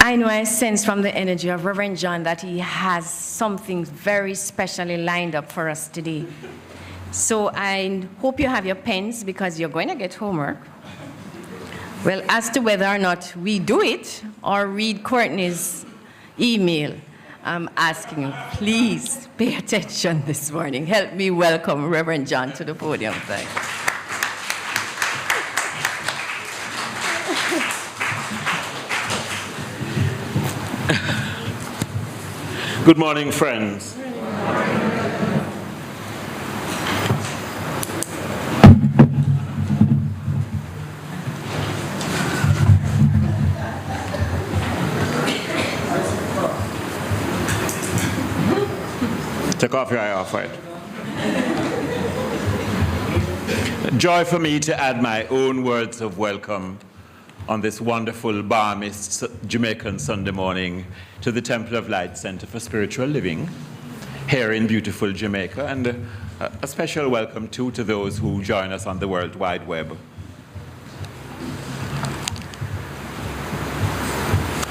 I know I sense from the energy of Reverend John that he has something very specially lined up for us today. So I hope you have your pens because you're going to get homework. Well, as to whether or not we do it or read Courtney's email, I'm asking you, please pay attention this morning. Help me welcome Reverend John to the podium. Thanks. Good morning, friends. Take off your eye off it. Joy for me to add my own words of welcome on this wonderful, balmy Jamaican Sunday morning to the Temple of Light Center for Spiritual Living here in beautiful Jamaica, and a special welcome too to those who join us on the World Wide Web.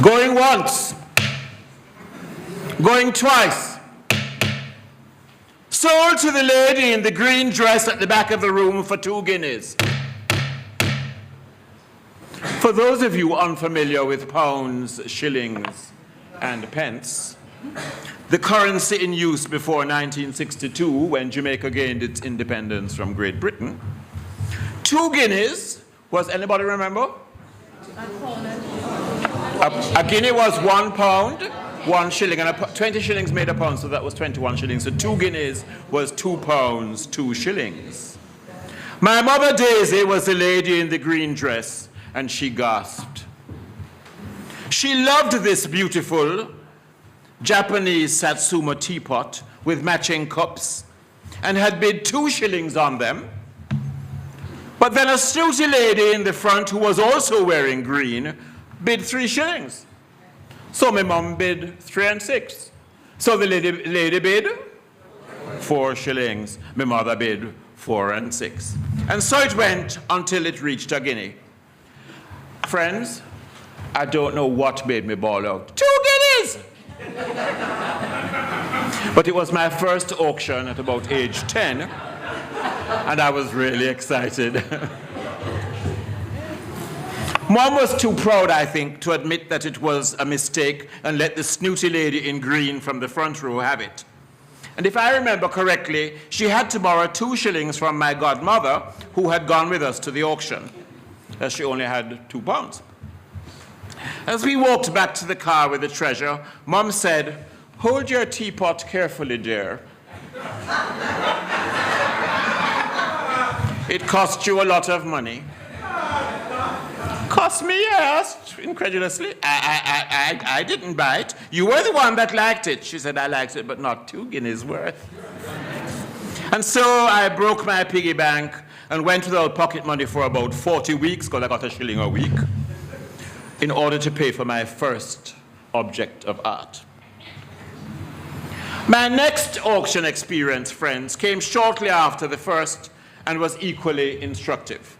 Going once, going twice. Sold to the lady in the green dress at the back of the room for 2 guineas. For those of you unfamiliar with pounds, shillings, and pence, the currency in use before 1962, when Jamaica gained its independence from Great Britain, 2 guineas was, anybody remember? A guinea was 1 pound, 1 shilling, and 20 shillings made a pound, so that was 21 shillings. So 2 guineas was 2 pounds, 2 shillings. My mother Daisy was the lady in the green dress, and she gasped. She loved this beautiful Japanese Satsuma teapot with matching cups and had bid 2 shillings on them. But then a snooty lady in the front who was also wearing green bid 3 shillings. So my mum bid 3 and 6. So the lady bid 4 shillings. My mother bid 4 and 6. And so it went until it reached a guinea. Friends, I don't know what made me bawl out, 2 guineas! But it was my first auction at about age 10, and I was really excited. Mom was too proud, I think, to admit that it was a mistake and let the snooty lady in green from the front row have it. And if I remember correctly, she had to borrow 2 shillings from my godmother, who had gone with us to the auction, as she only had 2 pounds. As we walked back to the car with the treasure, Mom said, "Hold your teapot carefully, dear. It cost you a lot of money." "Cost me?" I asked incredulously. I didn't buy it. You were the one that liked it. She said, "I liked it, but not 2 guineas worth." And so I broke my piggy bank and went without pocket money for about 40 weeks, because I got a shilling a week, in order to pay for my first object of art. My next auction experience, friends, came shortly after the first and was equally instructive.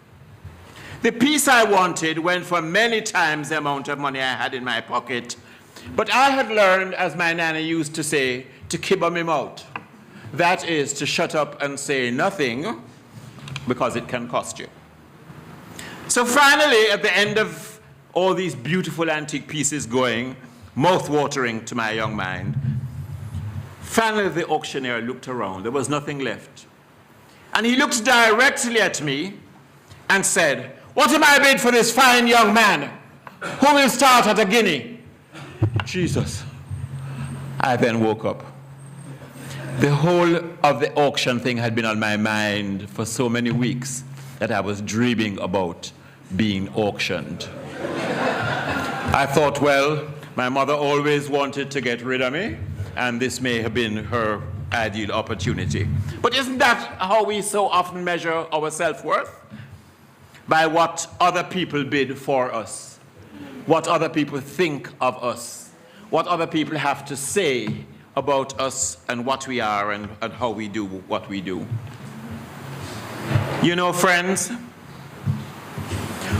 The piece I wanted went for many times the amount of money I had in my pocket, but I had learned, as my nanny used to say, to kibba me mouth. That is, to shut up and say nothing, because it can cost you. So finally, at the end of all these beautiful antique pieces going, mouth-watering to my young mind, finally the auctioneer looked around. There was nothing left. And he looked directly at me and said, "What am I bid for this fine young man who will start at a guinea?" Jesus. I then woke up. The whole of the auction thing had been on my mind for so many weeks that I was dreaming about being auctioned. I thought, well, my mother always wanted to get rid of me, and this may have been her ideal opportunity. But isn't that how we so often measure our self-worth? By what other people bid for us, what other people think of us, what other people have to say about us and what we are and how we do what we do. You know, friends,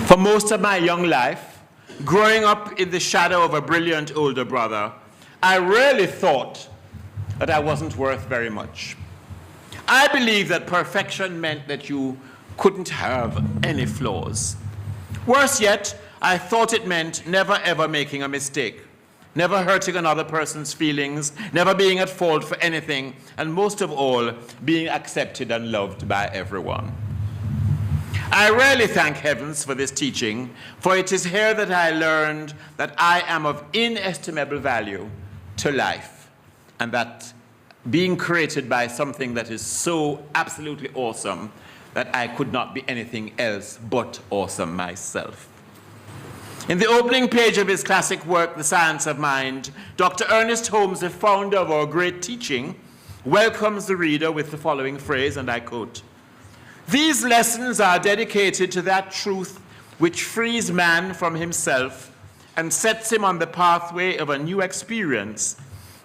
for most of my young life, growing up in the shadow of a brilliant older brother, I really thought that I wasn't worth very much. I believed that perfection meant that you couldn't have any flaws. Worse yet, I thought it meant never ever making a mistake, never hurting another person's feelings, never being at fault for anything, and most of all, being accepted and loved by everyone. I really thank heavens for this teaching, for it is here that I learned that I am of inestimable value to life, and that being created by something that is so absolutely awesome that I could not be anything else but awesome myself. In the opening page of his classic work, The Science of Mind, Dr. Ernest Holmes, the founder of our great teaching, welcomes the reader with the following phrase, and I quote, "These lessons are dedicated to that truth which frees man from himself and sets him on the pathway of a new experience,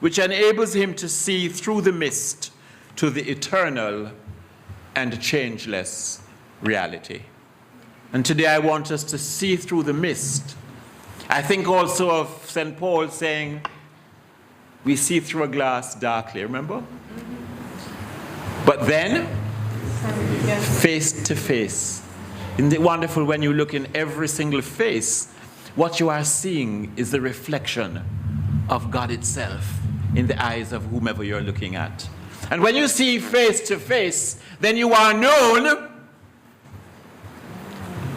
which enables him to see through the mist to the eternal and changeless reality." And today I want us to see through the mist. I think also of St. Paul saying, we see through a glass darkly, remember? But then, face to face. Isn't it wonderful when you look in every single face, what you are seeing is the reflection of God itself in the eyes of whomever you're looking at. And when you see face to face, then you are known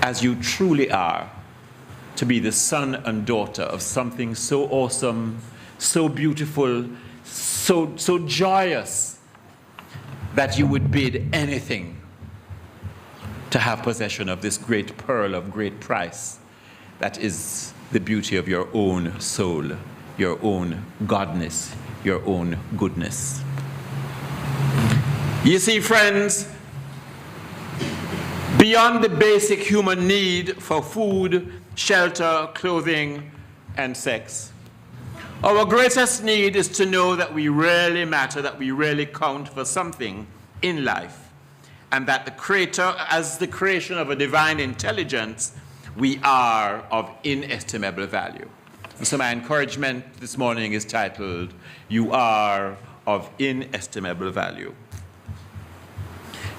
as you truly are, to be the son and daughter of something so awesome, so beautiful, so joyous, that you would bid anything to have possession of this great pearl of great price that is the beauty of your own soul, your own godness, your own goodness. You see, friends, beyond the basic human need for food, shelter, clothing, and sex, our greatest need is to know that we really matter, that we really count for something in life, and that the Creator, as the creation of a divine intelligence, we are of inestimable value. And so my encouragement this morning is titled, "You Are of Inestimable Value."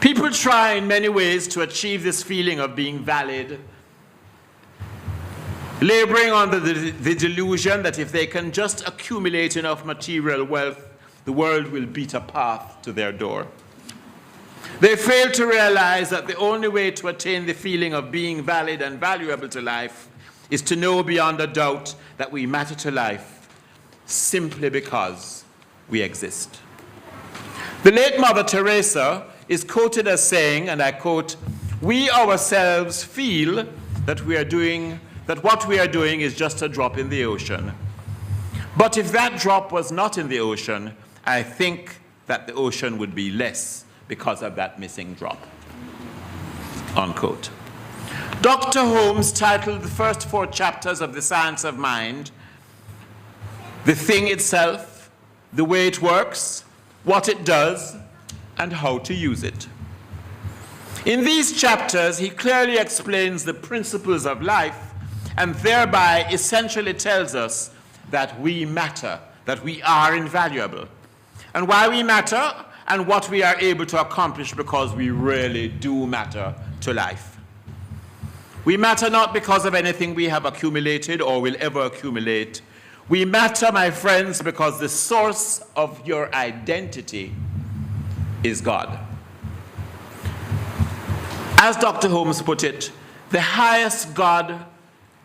People try in many ways to achieve this feeling of being valid, laboring under the delusion that if they can just accumulate enough material wealth, the world will beat a path to their door. They fail to realize that the only way to attain the feeling of being valid and valuable to life is to know beyond a doubt that we matter to life simply because we exist. The late Mother Teresa is quoted as saying, and I quote, "We ourselves feel that what we are doing is just a drop in the ocean. But if that drop was not in the ocean, I think that the ocean would be less because of that missing drop." Unquote. Dr. Holmes titled the first 4 chapters of The Science of Mind, "The Thing Itself, the Way It Works, What It Does, and How to Use It." In these chapters, he clearly explains the principles of life and thereby essentially tells us that we matter, that we are invaluable, and why we matter and what we are able to accomplish because we really do matter to life. We matter not because of anything we have accumulated or will ever accumulate. We matter, my friends, because the source of your identity is God. As Dr. Holmes put it, the highest God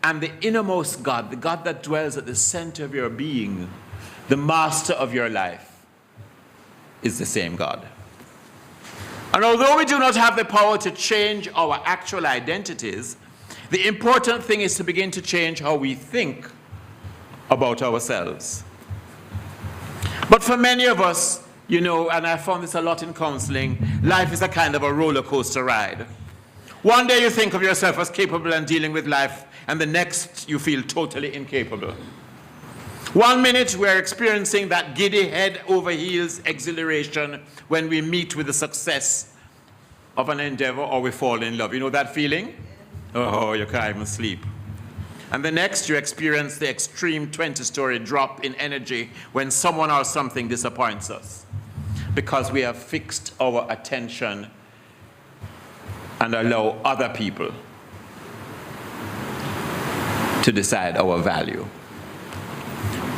and the innermost God, the God that dwells at the center of your being, the master of your life, is the same God. And although we do not have the power to change our actual identities, the important thing is to begin to change how we think about ourselves. But for many of us, you know, and I found this a lot in counseling, life is a kind of a roller coaster ride. One day you think of yourself as capable and dealing with life, and the next you feel totally incapable. One minute we're experiencing that giddy head over heels exhilaration when we meet with the success of an endeavor or we fall in love. You know that feeling? Oh, you can't even sleep. And the next, you experience the extreme 20-story drop in energy when someone or something disappoints us, because we have fixed our attention and allow other people to decide our value,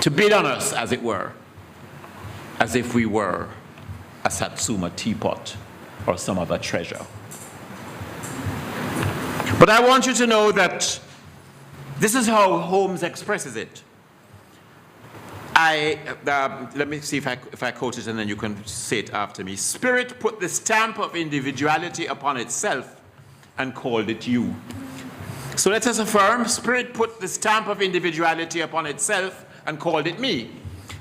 to bid on us, as it were, as if we were a Satsuma teapot or some other treasure. But I want you to know that this is how Holmes expresses it. Let me see if I quote it and then you can say it after me. Spirit put the stamp of individuality upon itself and called it you. So let us affirm, Spirit put the stamp of individuality upon itself and called it me.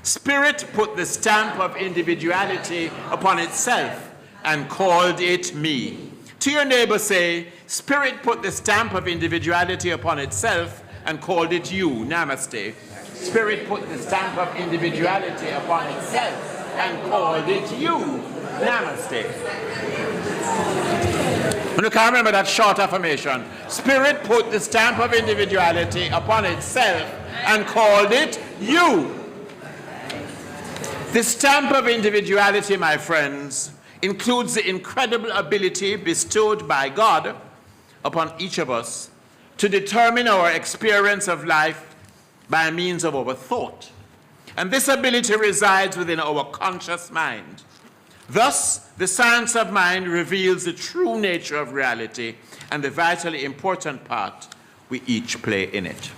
Spirit put the stamp of individuality upon itself and called it me. To your neighbor say, Spirit put the stamp of individuality upon itself and called it you. Namaste. Spirit put the stamp of individuality upon itself and called it you. Namaste. And you can remember that short affirmation. Spirit put the stamp of individuality upon itself and called it you. The stamp of individuality, my friends, includes the incredible ability bestowed by God upon each of us to determine our experience of life by means of our thought. And this ability resides within our conscious mind. Thus, the science of mind reveals the true nature of reality and the vitally important part we each play in it.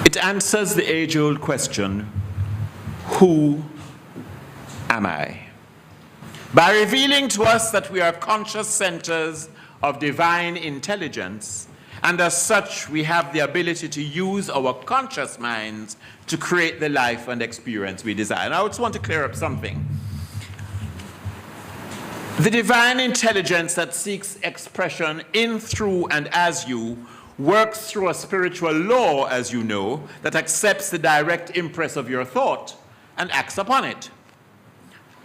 It answers the age-old question, who am I? By revealing to us that we are conscious centers of divine intelligence, and as such, we have the ability to use our conscious minds to create the life and experience we desire. Now, I just want to clear up something. The divine intelligence that seeks expression in, through, and as you works through a spiritual law, as you know, that accepts the direct impress of your thought and acts upon it.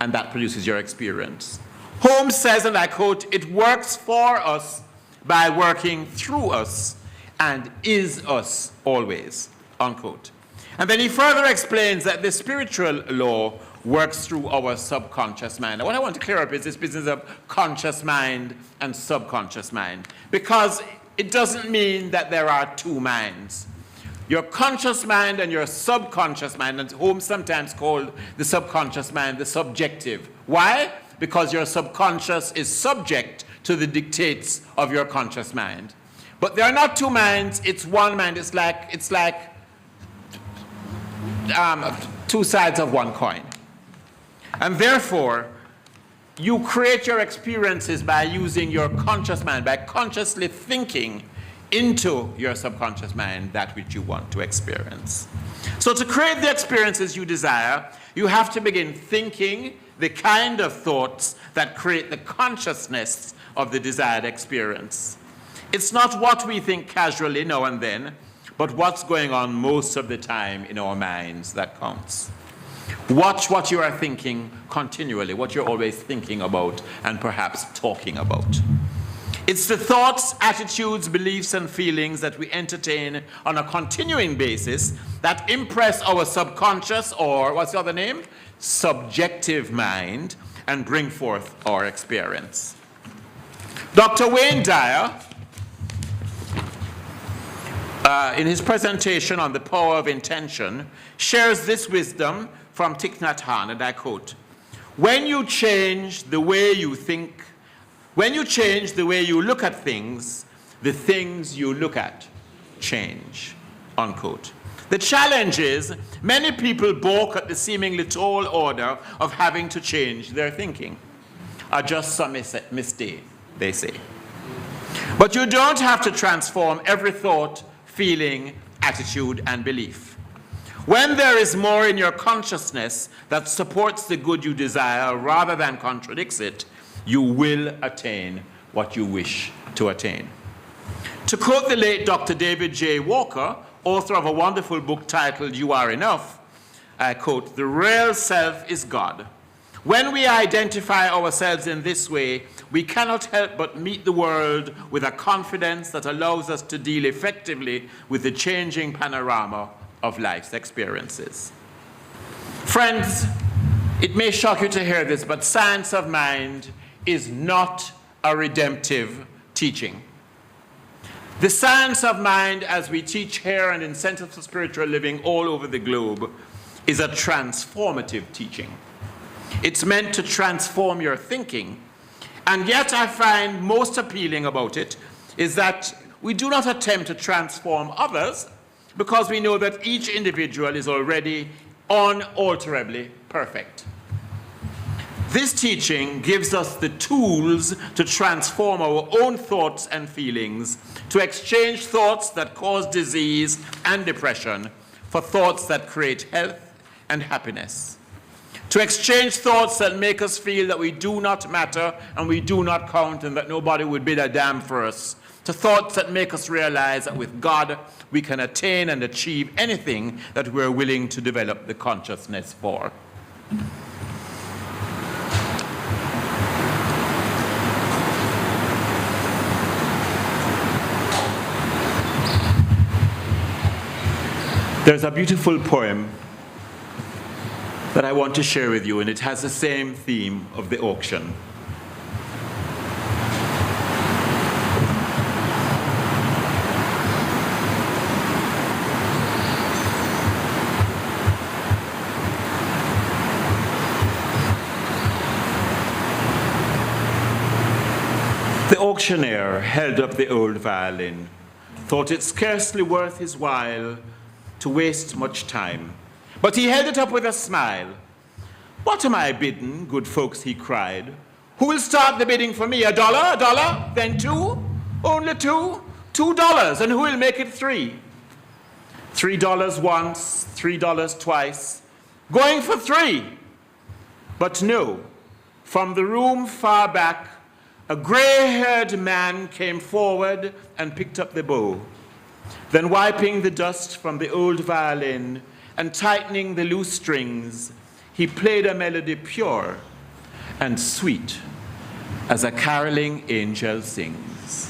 And that produces your experience. Holmes says, and I quote, it works for us by working through us and is us always, unquote. And then he further explains that the spiritual law works through our subconscious mind. Now, what I want to clear up is this business of conscious mind and subconscious mind, because it doesn't mean that there are two minds. Your conscious mind and your subconscious mind, and Holmes sometimes called the subconscious mind the subjective. Why? Because your subconscious is subject to the dictates of your conscious mind. But there are not two minds, it's one mind. It's like two sides of one coin. And therefore, you create your experiences by using your conscious mind, by consciously thinking into your subconscious mind that which you want to experience. So to create the experiences you desire, you have to begin thinking the kind of thoughts that create the consciousness of the desired experience. It's not what we think casually now and then, but what's going on most of the time in our minds that counts. Watch what you are thinking continually, what you're always thinking about and perhaps talking about. It's the thoughts, attitudes, beliefs, and feelings that we entertain on a continuing basis that impress our subconscious, or what's the other name? Subjective mind, and bring forth our experience. Dr. Wayne Dyer, in his presentation on the power of intention, shares this wisdom from Thich Nhat Hanh, and I quote, when you change the way you think, when you change the way you look at things, the things you look at change, unquote. The challenge is many people balk at the seemingly tall order of having to change their thinking. Adjust some mistake, they say. But you don't have to transform every thought, feeling, attitude, and belief. When there is more in your consciousness that supports the good you desire rather than contradicts it, you will attain what you wish to attain. To quote the late Dr. David J. Walker, author of a wonderful book titled You Are Enough, I quote, the real self is God. When we identify ourselves in this way, we cannot help but meet the world with a confidence that allows us to deal effectively with the changing panorama of life's experiences. Friends, it may shock you to hear this, but science of mind is not a redemptive teaching. The science of mind, as we teach here and in Centers for Spiritual Living all over the globe, is a transformative teaching. It's meant to transform your thinking. And yet I find most appealing about it is that we do not attempt to transform others because we know that each individual is already unalterably perfect. This teaching gives us the tools to transform our own thoughts and feelings, to exchange thoughts that cause disease and depression for thoughts that create health and happiness, to exchange thoughts that make us feel that we do not matter and we do not count and that nobody would bid a damn for us, to thoughts that make us realize that with God we can attain and achieve anything that we're willing to develop the consciousness for. There's a beautiful poem that I want to share with you, and it has the same theme of the auction. The auctioneer held up the old violin, thought it scarcely worth his while to waste much time. But he held it up with a smile. "What am I bidding, good folks?" he cried. "Who will start the bidding for me? $1, $1, then $2? Only $2? $2, and who will make it $3? $3 once, $3 twice, going for $3. But no, from the room far back, a gray-haired man came forward and picked up the bow. Then wiping the dust from the old violin and tightening the loose strings, he played a melody pure and sweet as a caroling angel sings.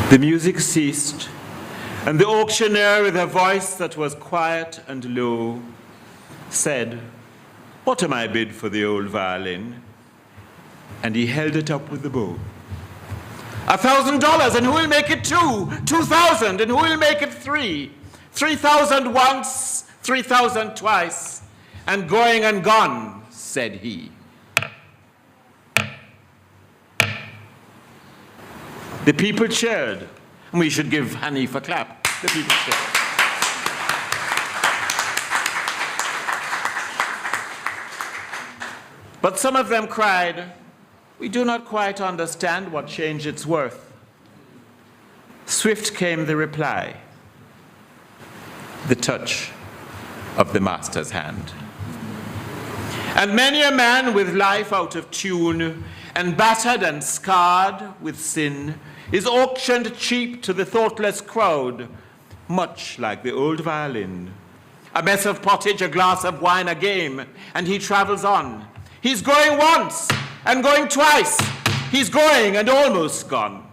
The music ceased, and the auctioneer, with a voice that was quiet and low, said, "What am I bid for the old violin?" And he held it up with the bow. $1,000, and who will make it $2? $2,000, and who will make it $3? $3,000 once, $3,000 twice, and going and gone, said he. The people cheered, and we should give Hanif a clap. The people cheered. But some of them cried, "We do not quite understand what change it's worth." Swift came the reply, the touch of the master's hand. And many a man with life out of tune and battered and scarred with sin is auctioned cheap to the thoughtless crowd, much like the old violin. A mess of pottage, a glass of wine, a game, and he travels on. He's going once and going twice. He's going and almost gone.